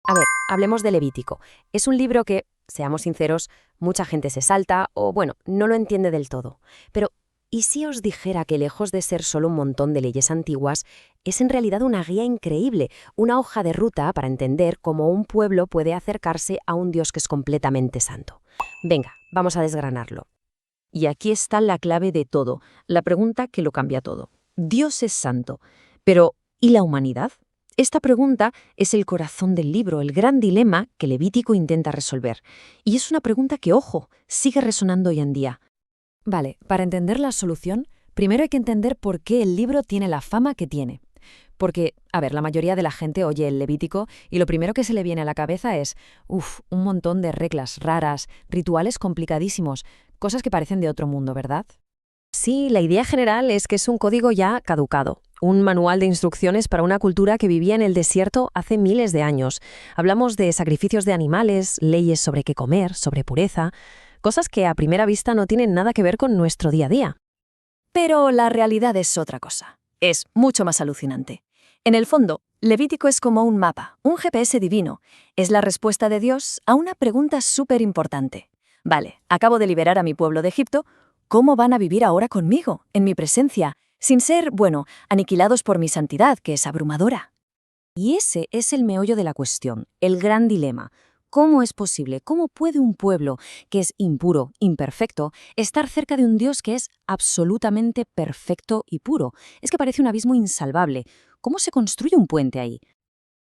A ver, hablemos de Levítico. Es un libro que, seamos sinceros, mucha gente se salta o, bueno, no lo entiende del todo. Pero, ¿y si os dijera que lejos de ser solo un montón de leyes antiguas, es en realidad una guía increíble, una hoja de ruta para entender cómo un pueblo puede acercarse a un Dios que es completamente santo? Venga, vamos a desgranarlo. Y aquí está la clave de todo, la pregunta que lo cambia todo. Dios es santo, pero ¿y la humanidad? Esta pregunta es el corazón del libro, el gran dilema que Levítico intenta resolver. Y es una pregunta que, ojo, sigue resonando hoy en día. Vale, para entender la solución, primero hay que entender por qué el libro tiene la fama que tiene. Porque, a ver, la mayoría de la gente oye el Levítico y lo primero que se le viene a la cabeza es, un montón de reglas raras, rituales complicadísimos, cosas que parecen de otro mundo, ¿verdad? Sí, la idea general es que es un código ya caducado, un manual de instrucciones para una cultura que vivía en el desierto hace miles de años. Hablamos de sacrificios de animales, leyes sobre qué comer, sobre pureza, cosas que a primera vista no tienen nada que ver con nuestro día a día. Pero la realidad es otra cosa. Es mucho más alucinante. En el fondo, Levítico es como un mapa, un GPS divino. Es la respuesta de Dios a una pregunta súper importante. Vale, acabo de liberar a mi pueblo de Egipto. ¿Cómo van a vivir ahora conmigo, en mi presencia, sin ser, aniquilados por mi santidad, que es abrumadora? Y ese es el meollo de la cuestión, el gran dilema. ¿Cómo es posible? ¿Cómo puede un pueblo que es impuro, imperfecto, estar cerca de un Dios que es absolutamente perfecto y puro? Es que parece un abismo insalvable. ¿Cómo se construye un puente ahí?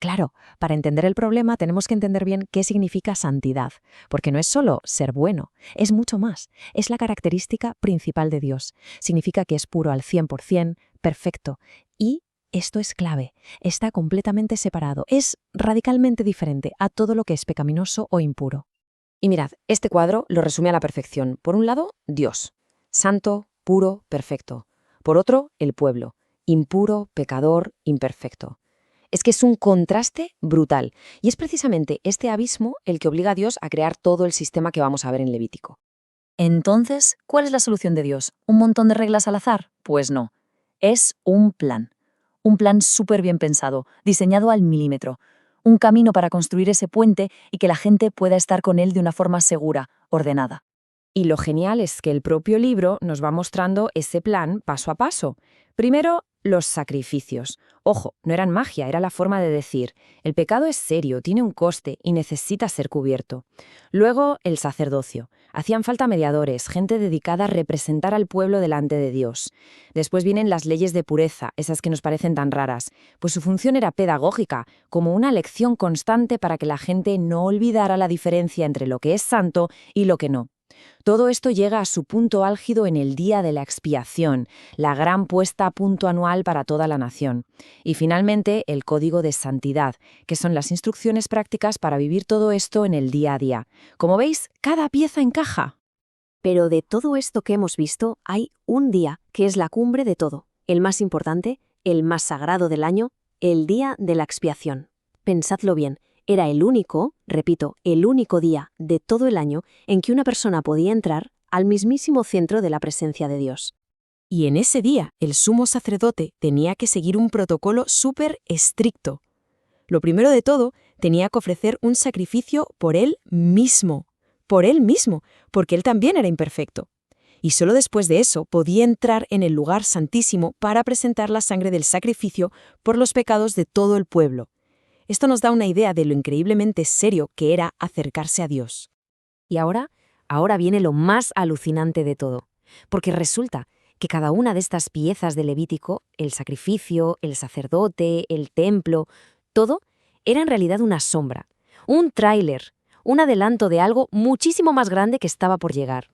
Claro, para entender el problema tenemos que entender bien qué significa santidad, porque no es solo ser bueno, es mucho más. Es la característica principal de Dios. Significa que es puro al 100%, perfecto. Y esto es clave, está completamente separado, es radicalmente diferente a todo lo que es pecaminoso o impuro. Y mirad, este cuadro lo resume a la perfección. Por un lado, Dios, santo, puro, perfecto. Por otro, el pueblo, impuro, pecador, imperfecto. Es que es un contraste brutal, y es precisamente este abismo el que obliga a Dios a crear todo el sistema que vamos a ver en Levítico. Entonces, ¿cuál es la solución de Dios? ¿Un montón de reglas al azar? Pues no. Es un plan. Un plan súper bien pensado, diseñado al milímetro. Un camino para construir ese puente y que la gente pueda estar con él de una forma segura, ordenada. Y lo genial es que el propio libro nos va mostrando ese plan paso a paso. Primero, los sacrificios. Ojo, no eran magia, era la forma de decir, el pecado es serio, tiene un coste y necesita ser cubierto. Luego, el sacerdocio. Hacían falta mediadores, gente dedicada a representar al pueblo delante de Dios. Después vienen las leyes de pureza, esas que nos parecen tan raras, pues su función era pedagógica, como una lección constante para que la gente no olvidara la diferencia entre lo que es santo y lo que no. Todo esto llega a su punto álgido en el día de la expiación, la gran puesta a punto anual para toda la nación. Y finalmente, el código de santidad, que son las instrucciones prácticas para vivir todo esto en el día a día. Como veis, cada pieza encaja. Pero de todo esto que hemos visto, hay un día que es la cumbre de todo, el más importante, el más sagrado del año, el día de la expiación. Pensadlo bien. Era el único, repito, el único día de todo el año en que una persona podía entrar al mismísimo centro de la presencia de Dios. Y en ese día, el sumo sacerdote tenía que seguir un protocolo súper estricto. Lo primero de todo, tenía que ofrecer un sacrificio por él mismo, porque él también era imperfecto. Y solo después de eso podía entrar en el lugar santísimo para presentar la sangre del sacrificio por los pecados de todo el pueblo. Esto nos da una idea de lo increíblemente serio que era acercarse a Dios. Y ahora viene lo más alucinante de todo, porque resulta que cada una de estas piezas de Levítico, el sacrificio, el sacerdote, el templo, todo era en realidad una sombra, un tráiler, un adelanto de algo muchísimo más grande que estaba por llegar.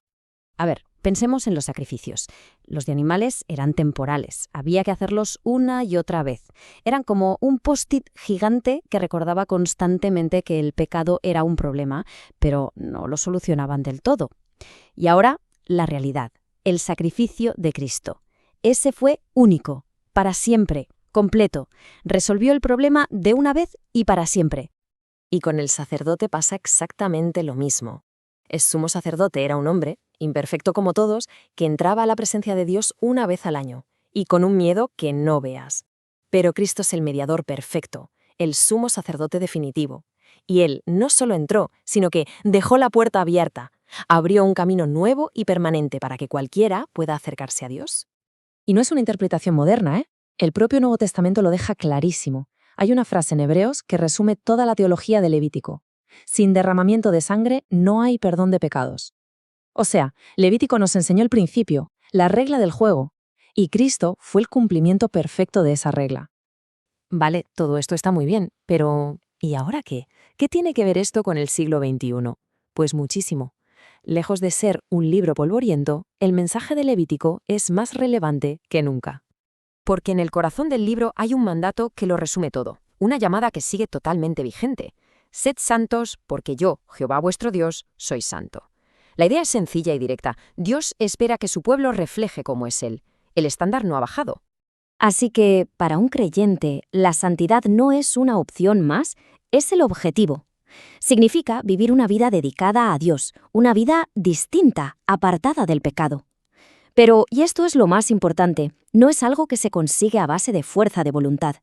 A ver, pensemos en los sacrificios. Los de animales eran temporales, había que hacerlos una y otra vez. Eran como un post-it gigante que recordaba constantemente que el pecado era un problema, pero no lo solucionaban del todo. Y ahora, la realidad, el sacrificio de Cristo. Ese fue único, para siempre, completo. Resolvió el problema de una vez y para siempre. Y con el sacerdote pasa exactamente lo mismo. El sumo sacerdote era un hombre, imperfecto como todos, que entraba a la presencia de Dios una vez al año, y con un miedo que no veas. Pero Cristo es el mediador perfecto, el sumo sacerdote definitivo. Y él no solo entró, sino que dejó la puerta abierta. Abrió un camino nuevo y permanente para que cualquiera pueda acercarse a Dios. Y no es una interpretación moderna, ¿eh? El propio Nuevo Testamento lo deja clarísimo. Hay una frase en Hebreos que resume toda la teología de Levítico. Sin derramamiento de sangre no hay perdón de pecados. O sea, Levítico nos enseñó el principio, la regla del juego, y Cristo fue el cumplimiento perfecto de esa regla. Vale, todo esto está muy bien, pero ¿y ahora qué? ¿Qué tiene que ver esto con el siglo XXI? Pues muchísimo. Lejos de ser un libro polvoriento, el mensaje de Levítico es más relevante que nunca. Porque en el corazón del libro hay un mandato que lo resume todo, una llamada que sigue totalmente vigente. Sed santos, porque yo, Jehová vuestro Dios, soy santo. La idea es sencilla y directa. Dios espera que su pueblo refleje cómo es Él. El estándar no ha bajado. Así que, para un creyente, la santidad no es una opción más, es el objetivo. Significa vivir una vida dedicada a Dios, una vida distinta, apartada del pecado. Pero, y esto es lo más importante, no es algo que se consigue a base de fuerza de voluntad.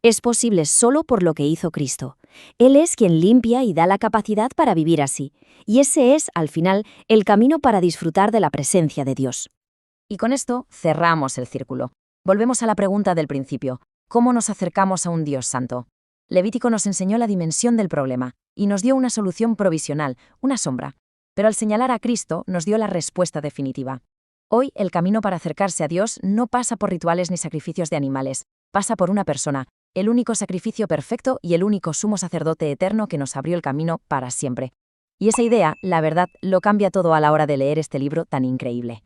Es posible solo por lo que hizo Cristo. Él es quien limpia y da la capacidad para vivir así. Y ese es, al final, el camino para disfrutar de la presencia de Dios. Y con esto cerramos el círculo. Volvemos a la pregunta del principio. ¿Cómo nos acercamos a un Dios santo? Levítico nos enseñó la dimensión del problema y nos dio una solución provisional, una sombra. Pero al señalar a Cristo nos dio la respuesta definitiva. Hoy el camino para acercarse a Dios no pasa por rituales ni sacrificios de animales, pasa por una persona, el único sacrificio perfecto y el único sumo sacerdote eterno que nos abrió el camino para siempre. Y esa idea, la verdad, lo cambia todo a la hora de leer este libro tan increíble.